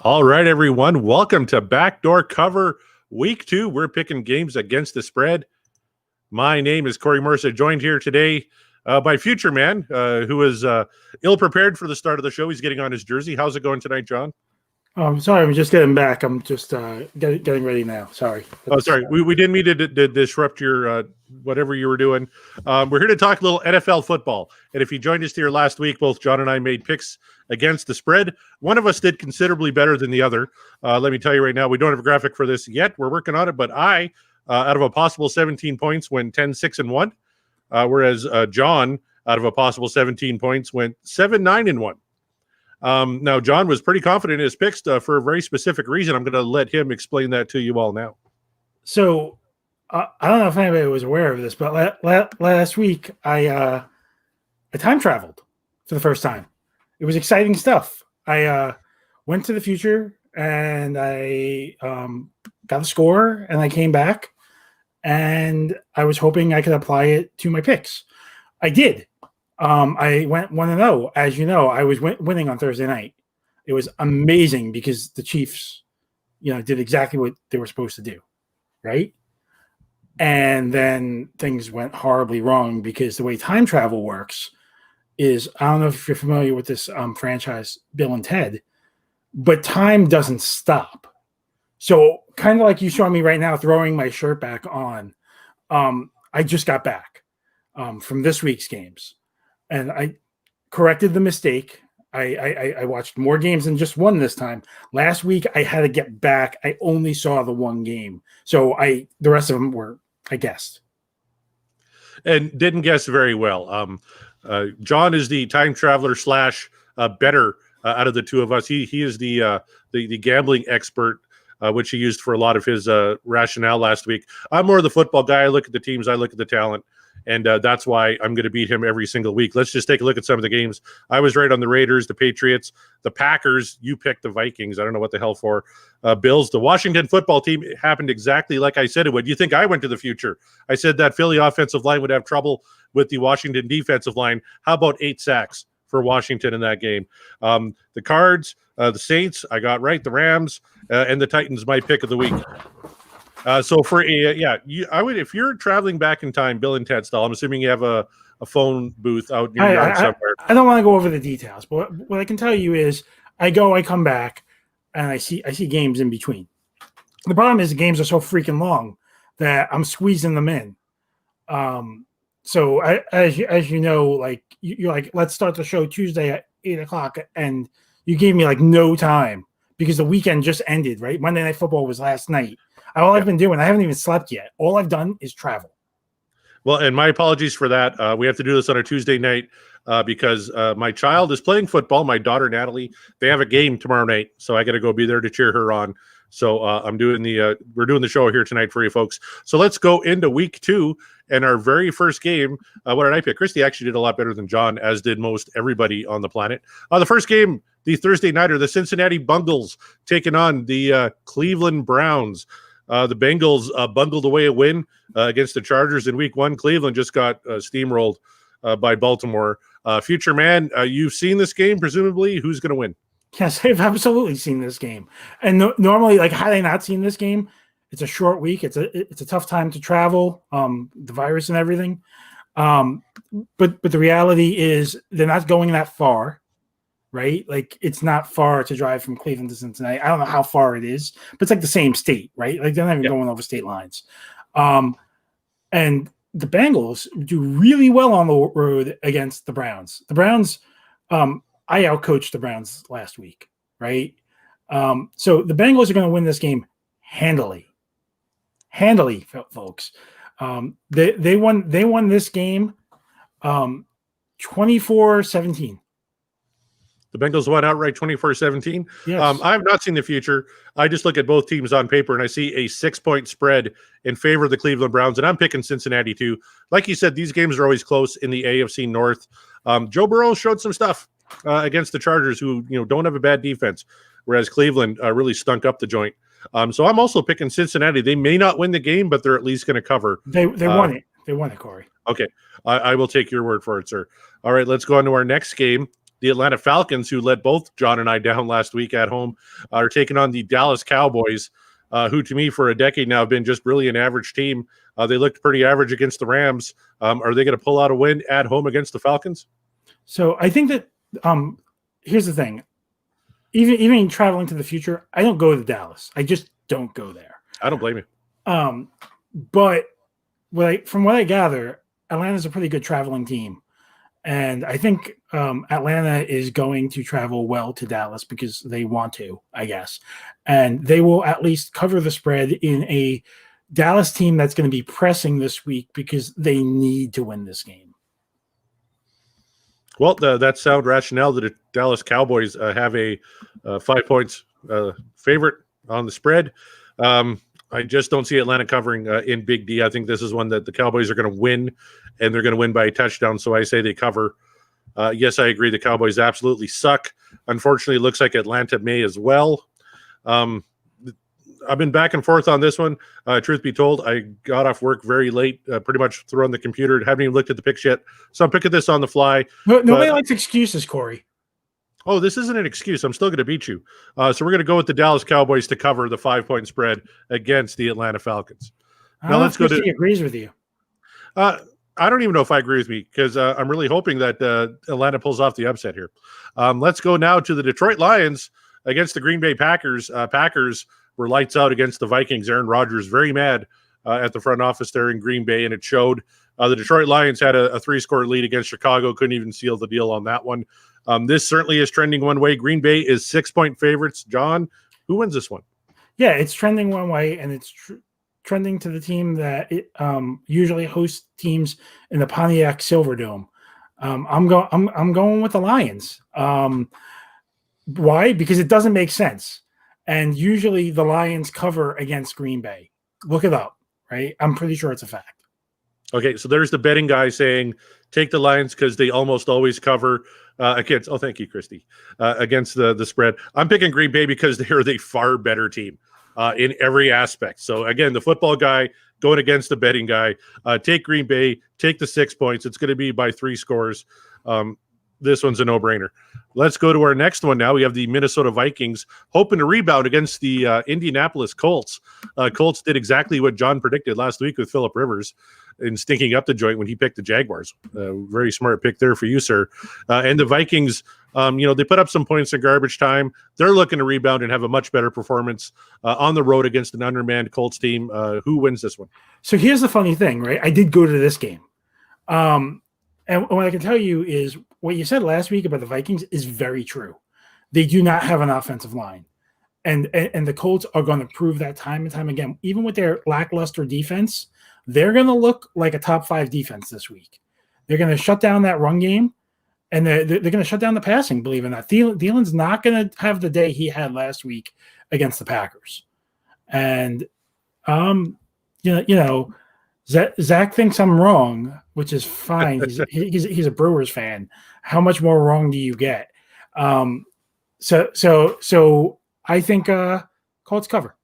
All right, everyone. Welcome to Backdoor Cover Week 2. We're picking games against the spread. My name is Corey Mercer, joined here today by Future Man, who is ill-prepared for the start of the show. He's getting on his jersey. How's it going tonight, John? Sorry, I'm just getting back. I'm just getting ready now. Sorry. Oh, sorry. We didn't mean to disrupt your whatever you were doing. We're here to talk a little NFL football. And if you joined us here last week, both John and I made picks against the spread. One of us did considerably better than the other. Let me tell you right now, we don't have a graphic for this yet. We're working on it. But I, out of a possible 17 points, went 10-6-1. Whereas John, out of a possible 17 points, went 7-9-1. Now, John was pretty confident in his picks for a very specific reason. I'm going to let him explain that to you all now. So, I don't know if anybody was aware of this, but last week I time traveled for the first time. It was exciting stuff. I went to the future and I got a score and I came back and I was hoping I could apply it to my picks. I did. I went 1-0. As you know, I was winning on Thursday night. It was amazing because the Chiefs, did exactly what they were supposed to do, right? And then things went horribly wrong because the way time travel works is, I don't know if you're familiar with this franchise, Bill and Ted, but time doesn't stop. So kind of like you saw me right now throwing my shirt back on, I just got back from this week's games. And I corrected the mistake. I watched more games than just one this time. Last week, I had to get back. I only saw the one game. So the rest of them were, I guessed. And didn't guess very well. John is the time traveler / better out of the two of us. He is the gambling expert, which he used for a lot of his rationale last week. I'm more of the football guy. I look at the teams. I look at the talent. And that's why I'm going to beat him every single week. Let's just take a look at some of the games. I was right on the Raiders, the Patriots, the Packers. You picked the Vikings. I don't know what the hell for. Bills. The Washington football team. It happened exactly like I said it would. You think I went to the future? I said that Philly offensive line would have trouble with the Washington defensive line. How about 8 sacks for Washington in that game? The Cards, the Saints, I got right. The Rams and the Titans, my pick of the week. So for I would, if you're traveling back in time, Bill and Ted style, I'm assuming you have a phone booth out in your yard somewhere. I don't want to go over the details, but what I can tell you is I come back, and I see games in between. The problem is the games are so freaking long that I'm squeezing them in. So as you know, like you're like, let's start the show Tuesday at 8:00, and you gave me like no time because the weekend just ended, right? Monday Night Football was last night. All I've been doing, I haven't even slept yet. All I've done is travel. Well, and my apologies for that. We have to do this on a Tuesday night because my child is playing football. My daughter, Natalie, they have a game tomorrow night, so I got to go be there to cheer her on. So we're doing the show here tonight for you folks. So let's go into week 2 and our very first game. What did I pick? Christy actually did a lot better than John, as did most everybody on the planet. The first game, the Thursday nighter, the Cincinnati Bengals taking on the Cleveland Browns. The Bengals bungled away a win against the Chargers in week 1. Cleveland just got steamrolled by Baltimore. Future Man, you've seen this game, presumably. Who's going to win? Yes, I've absolutely seen this game. And normally, like, had I not seen this game, it's a short week. It's a tough time to travel, the virus and everything. But the reality is they're not going that far. Right? Like, it's not far to drive from Cleveland to Cincinnati. I don't know how far it is, but it's like the same state, right? Like, they're not even going over state lines. And the Bengals do really well on the road against the Browns. The Browns, I outcoached the Browns last week, right? So the Bengals are going to win this game handily, folks. They won this game 24-17. The Bengals won outright 24-17. Yes. I have not seen the future. I just look at both teams on paper, and I see a 6-point spread in favor of the Cleveland Browns, and I'm picking Cincinnati too. Like you said, these games are always close in the AFC North. Joe Burrow showed some stuff against the Chargers, who don't have a bad defense, whereas Cleveland really stunk up the joint. So I'm also picking Cincinnati. They may not win the game, but they're at least going to cover. They won it. They won it, Corey. Okay. I will take your word for it, sir. All right, let's go on to our next game. the Atlanta Falcons, who let both John and I down last week at home, are taking on the Dallas Cowboys, who to me for a decade now have been just really an average team. They looked pretty average against the Rams. Are they going to pull out a win at home against the Falcons? So I think that here's the thing. Even traveling to the future, I don't go to Dallas. I just don't go there. I don't blame you. But from what I gather, Atlanta's a pretty good traveling team. And I think Atlanta is going to travel well to Dallas because they want to, I guess. And they will at least cover the spread in a Dallas team that's going to be pressing this week because they need to win this game. Well, that's sound rationale that the Dallas Cowboys have a 5 points favorite on the spread. I just don't see Atlanta covering in Big D. I think this is one that the Cowboys are going to win, and they're going to win by a touchdown, so I say they cover. Yes, I agree. The Cowboys absolutely suck. Unfortunately, it looks like Atlanta may as well. I've been back and forth on this one. Truth be told, I got off work very late, pretty much threw on the computer, haven't even looked at the picks yet, so I'm picking this on the fly. Nobody likes excuses, Corey. Oh, this isn't an excuse. I'm still going to beat you. So we're going to go with the Dallas Cowboys to cover the 5 point spread against the Atlanta Falcons. Now let's go to. He agrees with you. I don't even know if I agree with me because I'm really hoping that Atlanta pulls off the upset here. Let's go now to the Detroit Lions against the Green Bay Packers. Packers were lights out against the Vikings. Aaron Rodgers very mad at the front office there in Green Bay, and it showed. The Detroit Lions had a 3-score lead against Chicago. Couldn't even seal the deal on that one. This certainly is trending one way. Green Bay is 6 point favorites. John, who wins this one? Yeah, it's trending one way, and it's trending to the team that usually hosts teams in the Pontiac Silverdome. I'm going with the Lions. Why? Because it doesn't make sense, and usually the Lions cover against Green Bay. Look it up, right? I'm pretty sure it's a fact. Okay, so there's the betting guy saying take the Lions because they almost always cover against. Oh, thank you, Christy. Against the spread, I'm picking Green Bay because they are the far better team in every aspect. So again, the football guy going against the betting guy. Take Green Bay. Take the 6 points. It's going to be by 3 scores. This one's a no-brainer. Let's go to our next one now. We have the Minnesota Vikings hoping to rebound against the Indianapolis Colts. Colts did exactly what John predicted last week with Phillip Rivers in stinking up the joint when he picked the Jaguars. Very smart pick there for you, sir. And the Vikings, they put up some points in garbage time. They're looking to rebound and have a much better performance on the road against an undermanned Colts team. Who wins this one? So here's the funny thing, right? I did go to this game. And what I can tell you is what you said last week about the Vikings is very true. They do not have an offensive line. And the Colts are going to prove that time and time again. Even with their lackluster defense, they're going to look like a top 5 defense this week. They're going to shut down that run game, and they're going to shut down the passing, believe it or not. Thielen's not going to have the day he had last week against the Packers. And, Zach thinks I'm wrong, which is fine. He's a Brewers fan. How much more wrong do you get? So I think Colts cover.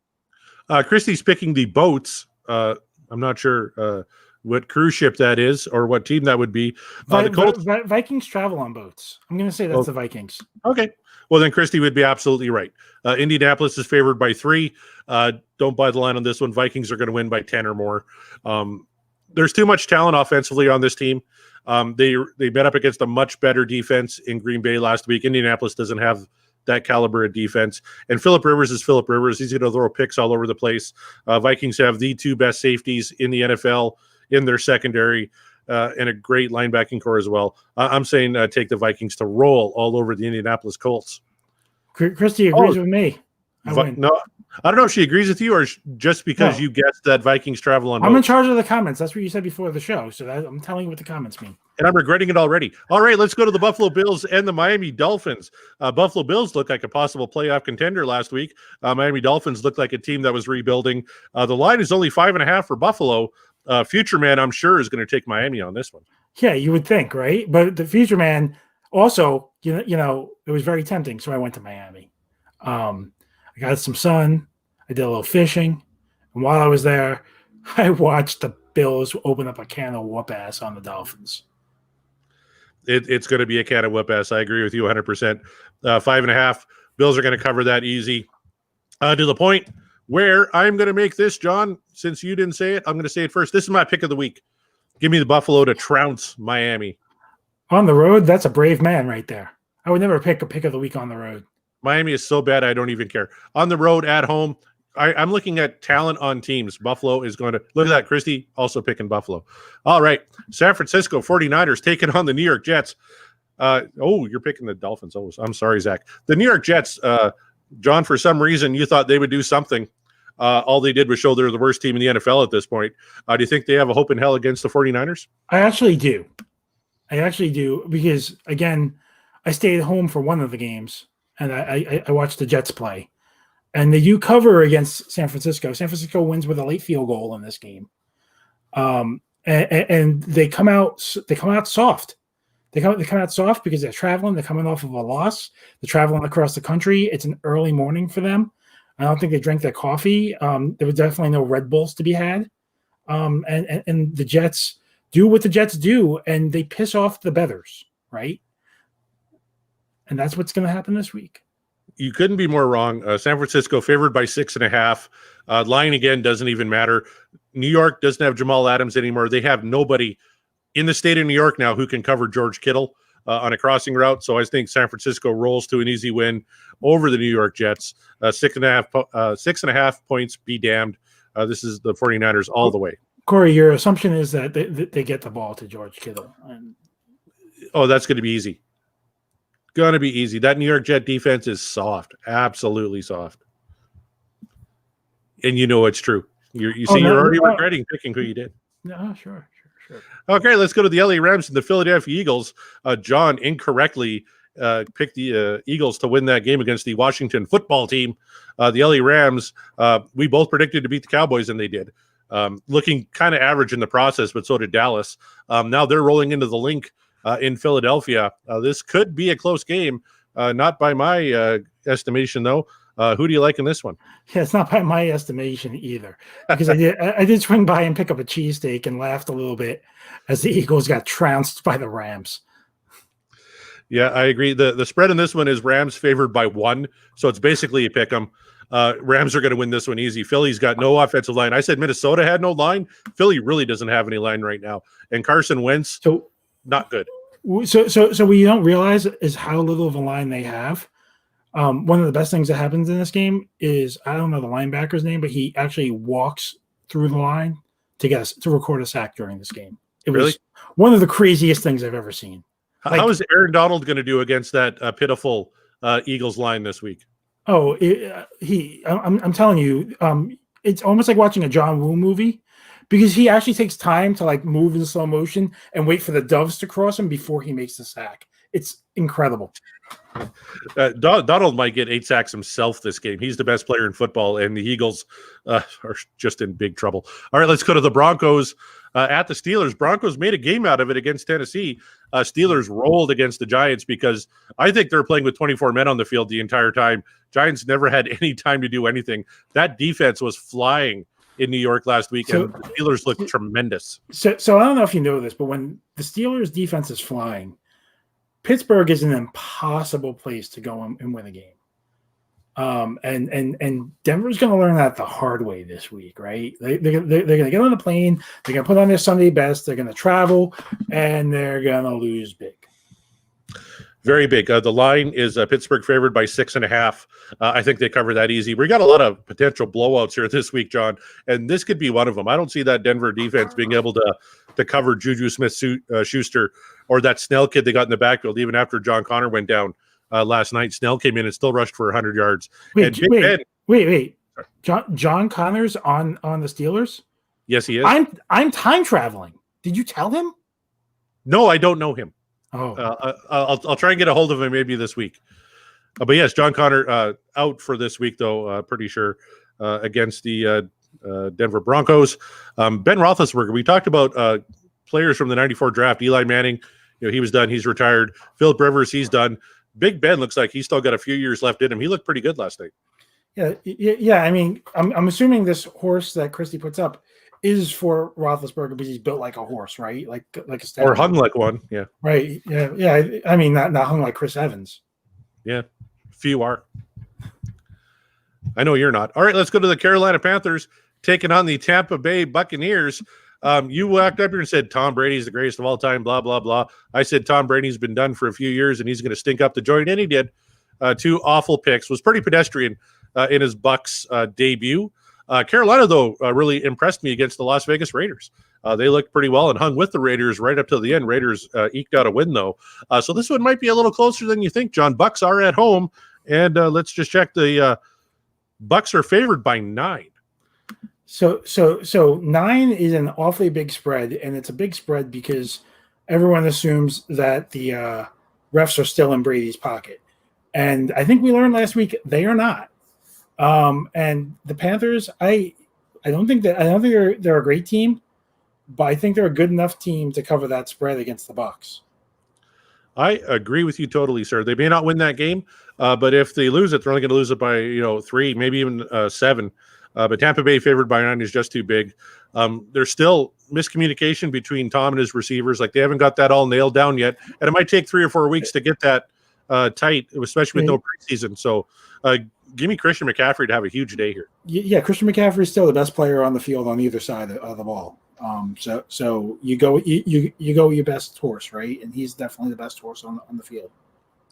Christy's picking the boats. I'm not sure what cruise ship that is or what team that would be. The Colts Vikings travel on boats. I'm going to say that's the Vikings. Okay. Well, then Christy would be absolutely right. Indianapolis is favored by 3. Don't buy the line on this one. Vikings are going to win by 10 or more. There's too much talent offensively on this team. They met up against a much better defense in Green Bay last week. Indianapolis doesn't have that caliber of defense. And Phillip Rivers is Phillip Rivers. He's going to throw picks all over the place. Vikings have the 2 best safeties in the NFL in their secondary and a great linebacking core as well. I'm saying take the Vikings to roll all over the Indianapolis Colts. Christy agrees with me. No, I don't know if she agrees with you or just because you guessed that Vikings travel on boats. I'm in charge of the comments. That's what you said before the show. So I'm telling you what the comments mean. And I'm regretting it already. All right, let's go to the Buffalo Bills and the Miami Dolphins. Buffalo Bills looked like a possible playoff contender last week. Miami Dolphins looked like a team that was rebuilding. The line is only 5.5 for Buffalo. Future Man, I'm sure, is going to take Miami on this one. Yeah, you would think, right? But the Future Man also, it was very tempting, so I went to Miami. I got some sun. I did a little fishing. And while I was there, I watched the Bills open up a can of whoop ass on the Dolphins. It's going to be a can of whoop ass. I agree with you 100%. 5.5. Bills are going to cover that easy. To the point where I'm going to make this, John, since you didn't say it, I'm going to say it first. This is my pick of the week. Give me the Buffalo to trounce Miami. On the road, that's a brave man right there. I would never pick a pick of the week on the road. Miami is so bad, I don't even care. On the road, at home, I'm looking at talent on teams. Buffalo is going to – look at that. Christy also picking Buffalo. All right. San Francisco 49ers taking on the New York Jets. You're picking the Dolphins. Oh, I'm sorry, Zach. The New York Jets, John, for some reason, you thought they would do something. All they did was show they're the worst team in the NFL at this point. Do you think they have a hope in hell against the 49ers? I actually do. Because, again, I stayed home for one of the games, and I watched the Jets play. And they do cover against San Francisco. San Francisco wins with a late field goal in this game. And they come out soft. They come out soft because they're traveling. They're coming off of a loss. They're traveling across the country. It's an early morning for them. I don't think they drank their coffee. There was definitely no Red Bulls to be had. And the Jets do what the Jets do, and they piss off the bettors, right? And that's what's going to happen this week. You couldn't be more wrong. San Francisco favored by 6.5. Line again doesn't even matter. New York doesn't have Jamal Adams anymore. They have nobody in the state of New York now who can cover George Kittle on a crossing route. So I think San Francisco rolls to an easy win over the New York Jets. 6.5 points, be damned. This is the 49ers all the way. Corey, your assumption is that they get the ball to George Kittle. That's going to be easy. Going to be easy. That New York Jet defense is soft, absolutely soft. And you know it's true. You're already regretting picking who you did. No, sure. Okay, let's go to the LA Rams and the Philadelphia Eagles. John incorrectly picked the Eagles to win that game against the Washington football team. The LA Rams, we both predicted to beat the Cowboys, and they did. Looking kind of average in the process, but so did Dallas. Now they're rolling into the link in Philadelphia. This could be a close game, not by my estimation, though. Who do you like in this one? Yeah, it's not by my estimation either, because I did swing by and pick up a cheesesteak and laughed a little bit as the Eagles got trounced by the Rams. Yeah, I agree. The spread in this one is Rams favored by 1, so it's basically a pick 'em. Rams are going to win this one easy. Philly's got no offensive line. I said Minnesota had no line. Philly really doesn't have any line right now, and Carson Wentz, not good. So what you don't realize is how little of a line they have. One of the best things that happens in this game is, I don't know the linebacker's name, but he actually walks through the line to record a sack during this game. It was one of the craziest things I've ever seen. How is Aaron Donald going to do against that pitiful Eagles line this week? I'm telling you, it's almost like watching a John Woo movie, because he actually takes time to move in slow motion and wait for the doves to cross him before he makes the sack. It's incredible. Donald might get 8 sacks himself this game. He's the best player in football, and the Eagles are just in big trouble. All right, let's go to the Broncos at the Steelers. Broncos made a game out of it against Tennessee. Steelers rolled against the Giants because I think they're playing with 24 men on the field the entire time. Giants never had any time to do anything. That defense was flying in New York last week, and the Steelers looked tremendous. So I don't know if you know this, but when the Steelers defense is flying, Pittsburgh is an impossible place to go and win a game. And Denver's going to learn that the hard way this week, right? They're going to get on the plane. They're going to put on their Sunday best. They're going to travel, and they're going to lose big. Very big. The line is Pittsburgh favored by 6.5. I think they cover that easy. We got a lot of potential blowouts here this week, John, and this could be one of them. I don't see that Denver defense being able to cover Juju Smith-Schuster or that Snell kid they got in the backfield, even after John Connor went down last night. Snell came in and still rushed for 100 yards. Wait. John Connor's on the Steelers? Yes, he is. I'm time traveling. Did you tell him? No, I don't know him. Oh, I'll try and get a hold of him maybe this week. But yes, John Connor out for this week, though, pretty sure, against the Denver Broncos. Ben Roethlisberger, we talked about players from the 94 draft. Eli Manning, he was done. He's retired. Philip Rivers, he's done. Big Ben looks like he's still got a few years left in him. He looked pretty good last night. Yeah. I mean, I'm assuming this horse that Christy puts up is for Roethlisberger because he's built like a horse, right? Like a stallion. Or hung like one. Yeah. Right. Yeah. I mean, not hung like Chris Evans. Yeah. Few are. I know you're not. All right, let's go to the Carolina Panthers taking on the Tampa Bay Buccaneers. You walked up here and said Tom Brady's the greatest of all time, blah, blah, blah. I said Tom Brady's been done for a few years and he's going to stink up the joint, and he did. Two awful picks. Was pretty pedestrian in his Bucs debut. Carolina, though, really impressed me against the Las Vegas Raiders. They looked pretty well and hung with the Raiders right up to the end. Raiders eked out a win, though. So this one might be a little closer than you think, John. Bucs are at home, and let's just check. The Bucs are favored by 9. So 9 is an awfully big spread, and it's a big spread because everyone assumes that the refs are still in Brady's pocket, and I think we learned last week they are not. And the Panthers, I don't think they're a great team, but I think they're a good enough team to cover that spread against the Bucs. I agree with you totally, sir. They may not win that game, but if they lose it, they're only going to lose it by 3, maybe even 7. But Tampa Bay favored by 9 is just too big. There's still miscommunication between Tom and his receivers. Like, they haven't got that all nailed down yet, and it might take 3 or 4 weeks to get that tight, especially with no preseason. So give me Christian McCaffrey to have a huge day here. Yeah, Christian McCaffrey is still the best player on the field on either side of the ball. So you go your best horse, right? And he's definitely the best horse on the field.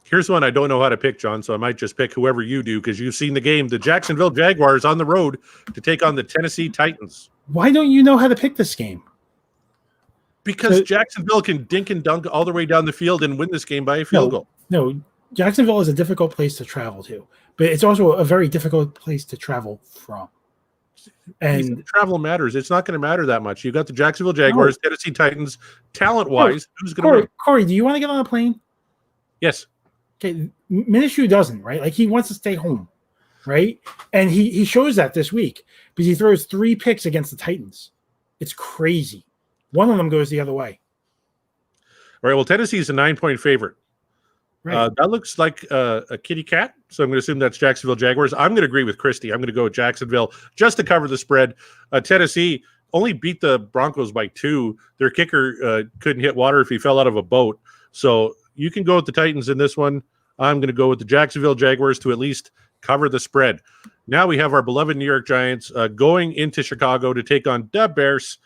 Here's one I don't know how to pick, John, so I might just pick whoever you do because you've seen the game. The Jacksonville Jaguars on the road to take on the Tennessee Titans. Why don't you know how to pick this game? Because Jacksonville can dink and dunk all the way down the field and win this game by a field goal. No, Jacksonville is a difficult place to travel to, but it's also a very difficult place to travel from. And travel matters. It's not going to matter that much. You got the Jacksonville Jaguars, Tennessee Titans. Talent-wise, who's going to win? Corey, do you want to get on a plane? Yes. Okay, Minshew doesn't, right? Like, he wants to stay home, right? And he shows that this week because he throws 3 picks against the Titans. It's crazy. One of them goes the other way. All right, well, Tennessee's a 9-point favorite. Right. That looks like a kitty cat, so I'm going to assume that's Jacksonville Jaguars. I'm going to agree with Christy. I'm going to go with Jacksonville just to cover the spread. Tennessee only beat the Broncos by 2. Their kicker couldn't hit water if he fell out of a boat. So you can go with the Titans in this one. I'm going to go with the Jacksonville Jaguars to at least cover the spread. Now we have our beloved New York Giants going into Chicago to take on the Bears.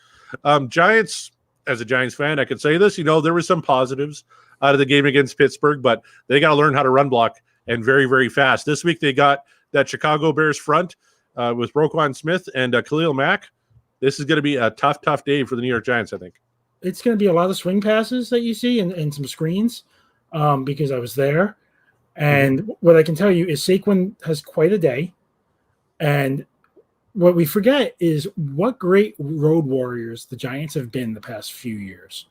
Giants, as a Giants fan, I could say this. There were some positives out of the game against Pittsburgh, but they got to learn how to run block, and very, very fast. This week they got that Chicago Bears front with Roquan Smith and Khalil Mack. This is going to be a tough, tough day for the New York Giants, I think. It's going to be a lot of swing passes that you see and some screens because I was there. And what I can tell you is Saquon has quite a day. And what we forget is what great road warriors the Giants have been the past few years.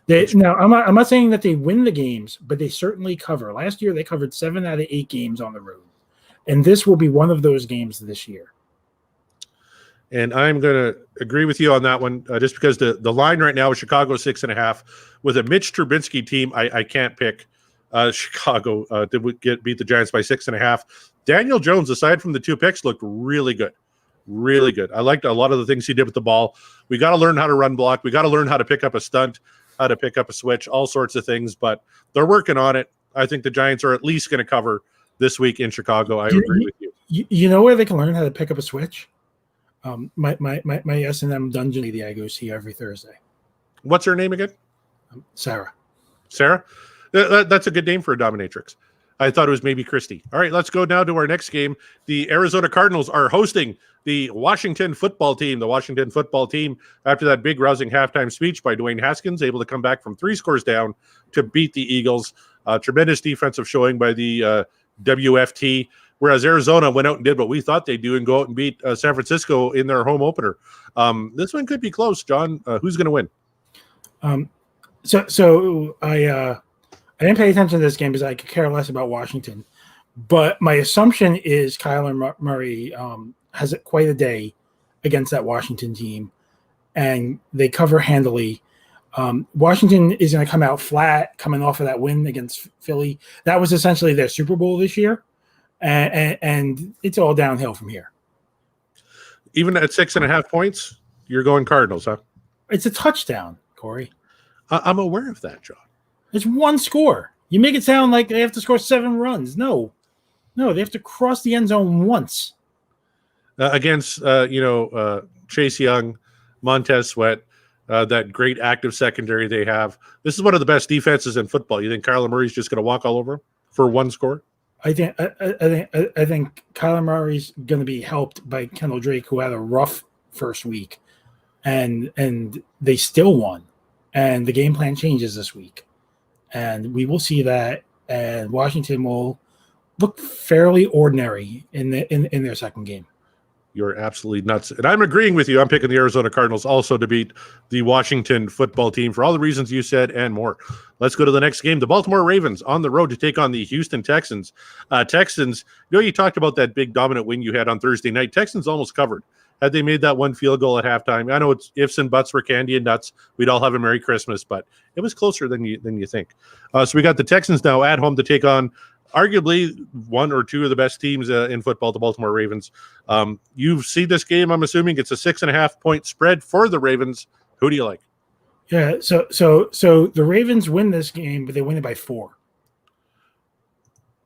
Now, I'm not saying that they win the games, but they certainly cover. Last year, they covered 7 out of 8 games on the road. And this will be one of those games this year. And I'm going to agree with you on that one, just because the line right now is Chicago 6.5. With a Mitch Trubinsky team, I can't pick Chicago to beat the Giants by 6.5. Daniel Jones, aside from the 2 picks, looked really good. Really good. I liked a lot of the things he did with the ball. We got to learn how to run block. We got to learn how to pick up a stunt, how to pick up a switch, all sorts of things. But they're working on it. I think the Giants are at least going to cover this week in Chicago. I agree with you. You know where they can learn how to pick up a switch? My S&M dungeon lady I go see every Thursday. What's her name again? Sarah. Sarah? That's a good name for a dominatrix. I thought it was maybe Christy. All right, let's go now to our next game. The Arizona Cardinals are hosting the Washington football team. The Washington football team, after that big rousing halftime speech by Dwayne Haskins, able to come back from 3 scores down to beat the Eagles. Tremendous defensive showing by the WFT, whereas Arizona went out and did what we thought they'd do and go out and beat San Francisco in their home opener. This one could be close, John. Who's going to win? So I didn't pay attention to this game because I could care less about Washington. But my assumption is Kyler Murray has quite a day against that Washington team, and they cover handily. Washington is going to come out flat coming off of that win against Philly. That was essentially their Super Bowl this year, and it's all downhill from here. Even at 6.5 points? You're going Cardinals, huh? It's a touchdown, Corey. I'm aware of that, John. It's one score. You make it sound like they have to score 7 runs. No, they have to cross the end zone once. Against Chase Young, Montez Sweat, that great active secondary they have. This is one of the best defenses in football. You think Kyler Murray's just going to walk all over him for one score? I think Kyler Murray's going to be helped by Kendall Drake, who had a rough first week, and they still won. And the game plan changes this week, and we will see that. And Washington will look fairly ordinary in their second game. You're absolutely nuts. And I'm agreeing with you. I'm picking the Arizona Cardinals also to beat the Washington football team for all the reasons you said and more. Let's go to the next game. The Baltimore Ravens on the road to take on the Houston Texans. Texans, you talked about that big dominant win you had on Thursday night. Texans almost covered. Had they made that one field goal at halftime, I know it's ifs and buts were candy and nuts. We'd all have a Merry Christmas, but it was closer than you think. So we got the Texans now at home to take on arguably one or two of the best teams in football, the Baltimore Ravens. You've seen this game, I'm assuming. It's a 6.5 point spread for the Ravens. Who do you like? Yeah, so the Ravens win this game, but they win it by 4.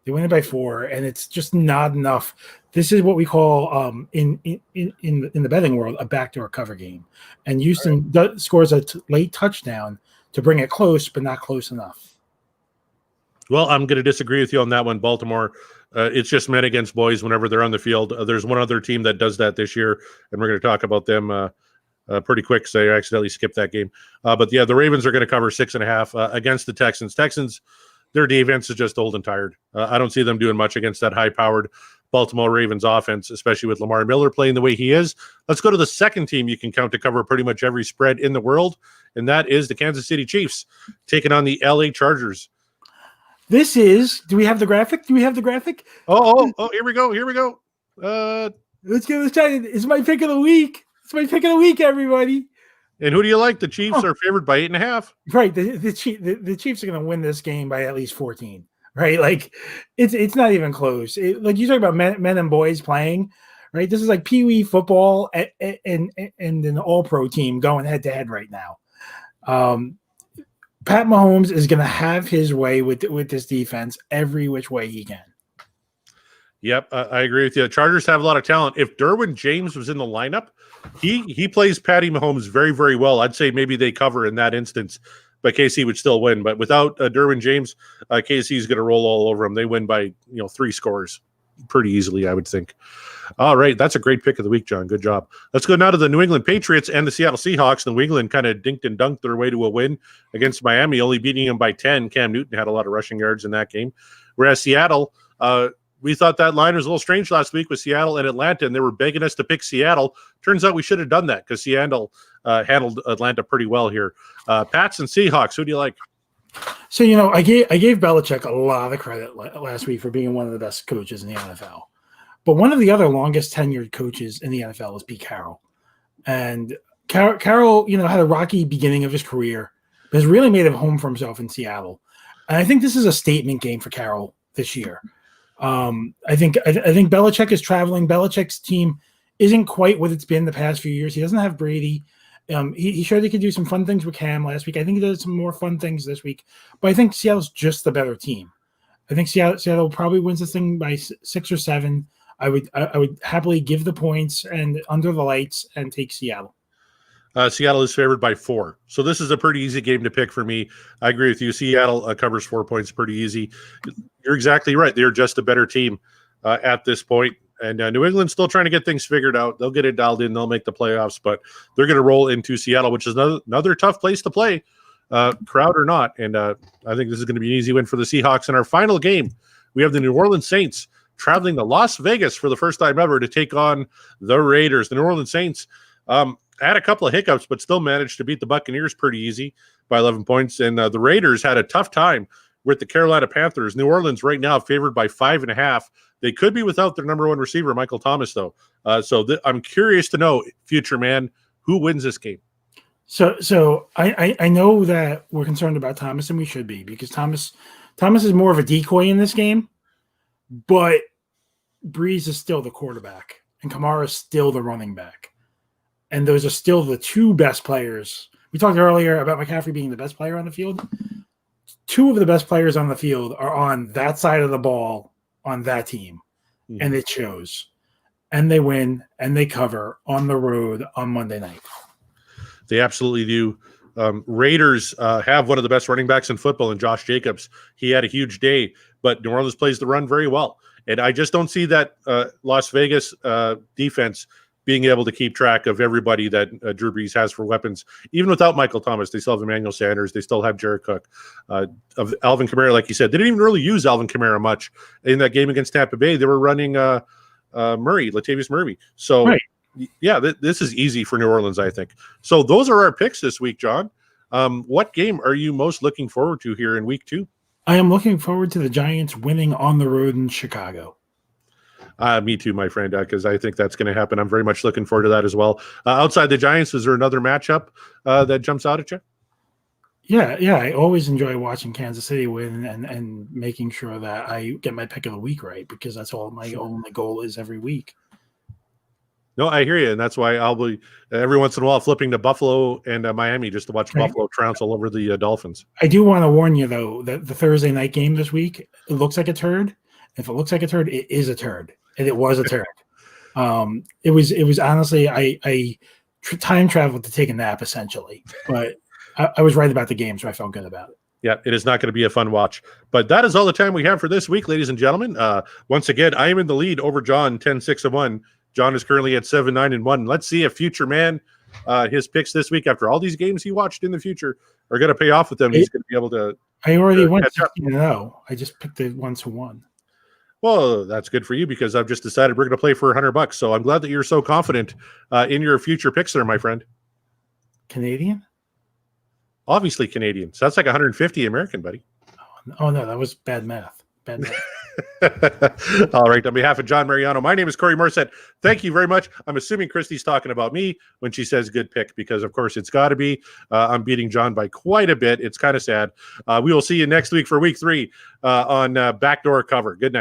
They win it by 4, and it's just not enough. This is what we call in the betting world a backdoor cover game, and Houston scores a late touchdown to bring it close, but not close enough. Well, I'm going to disagree with you on that one. Baltimore, it's just men against boys whenever they're on the field. There's one other team that does that this year, and we're going to talk about them pretty quick, so I accidentally skipped that game. But yeah, the Ravens are going to cover 6.5 against the Texans. Texans, their defense is just old and tired. I don't see them doing much against that high-powered Baltimore Ravens offense, especially with Lamar Miller playing the way he is. Let's go to the second team you can count to cover pretty much every spread in the world, and that is the Kansas City Chiefs taking on the LA Chargers. This is. Do we have the graphic? Oh! Here we go. Let's get this started. It's my pick of the week. Everybody. And who do you like? The Chiefs are favored by 8.5. Right. The Chiefs are going to win this game by at least 14. Right. Like it's not even close. Like you talk about men and boys playing. Right. This is like Pee Wee football and an all pro team going head to head right now. Pat Mahomes is going to have his way with this defense every which way he can. Yep, I agree with you. Chargers have a lot of talent. If Derwin James was in the lineup, he plays Patty Mahomes very, very well. I'd say maybe they cover in that instance, but KC would still win. But without Derwin James, KC is going to roll all over them. They win by 3 scores pretty easily, I would think. All right, that's a great pick of the week, John. Good job. Let's go now to the New England Patriots and the Seattle Seahawks. New England kind of dinked and dunked their way to a win against Miami, only beating them by 10. Cam Newton had a lot of rushing yards in that game. Whereas Seattle, we thought that line was a little strange last week with Seattle and Atlanta, and they were begging us to pick Seattle. Turns out we should have done that because Seattle handled Atlanta pretty well here. Pats and Seahawks, who do you like? So, I gave Belichick a lot of credit last week for being one of the best coaches in the NFL. But one of the other longest tenured coaches in the NFL is Pete Carroll. And Carroll, had a rocky beginning of his career, but has really made a home for himself in Seattle. And I think this is a statement game for Carroll this year. I think Belichick is traveling. Belichick's team isn't quite what it's been the past few years. He doesn't have Brady. He showed he could do some fun things with Cam last week. I think he does some more fun things this week. But I think Seattle's just the better team. I think Seattle probably wins this thing by 6 or 7. I would happily give the points and under the lights and take Seattle. Seattle is favored by 4. So this is a pretty easy game to pick for me. I agree with you. Seattle covers 4 points pretty easy. You're exactly right. They're just a better team at this point. And New England's still trying to get things figured out. They'll get it dialed in. They'll make the playoffs, but they're going to roll into Seattle, which is another tough place to play, crowd or not. And I think this is going to be an easy win for the Seahawks. In our final game, we have the New Orleans Saints traveling to Las Vegas for the first time ever to take on the Raiders. The New Orleans Saints had a couple of hiccups, but still managed to beat the Buccaneers pretty easy by 11 points. And the Raiders had a tough time with the Carolina Panthers. New Orleans right now favored by 5.5. They could be without their number one receiver, Michael Thomas, though. I'm curious to know, future man, who wins this game? So I know that we're concerned about Thomas, and we should be, because Thomas is more of a decoy in this game, but Breeze is still the quarterback, and Kamara is still the running back. and those are still the two best players. We talked earlier about McCaffrey being the best player on the field. Two of the best players on the field are on that side of the ball on that team, and it shows. And they win, and they cover on the road on Monday night. They absolutely do. Raiders have one of the best running backs in football in Josh Jacobs. He had a huge day, but New Orleans plays the run very well. And I just don't see that Las Vegas defense being able to keep track of everybody that Drew Brees has for weapons. Even without Michael Thomas, they still have Emmanuel Sanders. They still have Jared Cook. Of Alvin Kamara, like you said, they didn't even really use Alvin Kamara much in that game against Tampa Bay. They were running Latavius Murray. So, right. Yeah, this is easy for New Orleans, I think. So those are our picks this week, John. What game are you most looking forward to here in week 2? I am looking forward to the Giants winning on the road in Chicago. Me too, my friend, because I think that's going to happen. I'm very much looking forward to that as well. Outside the Giants, is there another matchup that jumps out at you? Yeah. I always enjoy watching Kansas City win and making sure that I get my pick of the week right, because that's all my only goal is every week. No, I hear you, and that's why I'll be every once in a while flipping to Buffalo and Miami just to watch Buffalo trounce all over the Dolphins. I do want to warn you, though, that the Thursday night game this week, it looks like a turd. If it looks like a turd, it is a turd, and it was a turd. It was honestly, I time traveled to take a nap essentially, but I was right about the game, so I felt good about it. Yeah, it is not going to be a fun watch. But that is all the time we have for this week, ladies and gentlemen. Once again, I am in the lead over John, 10-6-1. John is currently at 7-9-1. Let's see if future man, his picks this week after all these games he watched in the future are going to pay off with them. He's going to be able to. I already went 16-0. I just picked the ones who won. Well, that's good for you, because I've just decided we're going to play for $100. So I'm glad that you're so confident in your future picks there, my friend. Canadian? Obviously Canadian. So that's like 150 American, buddy. Oh no, that was bad math. Bad math. All right. On behalf of John Mariano, my name is Corey Morissette. Thank you very much. I'm assuming Christy's talking about me when she says good pick, because, of course, it's got to be. I'm beating John by quite a bit. It's kind of sad. We will see you next week for week 3 on Backdoor Cover. Good night.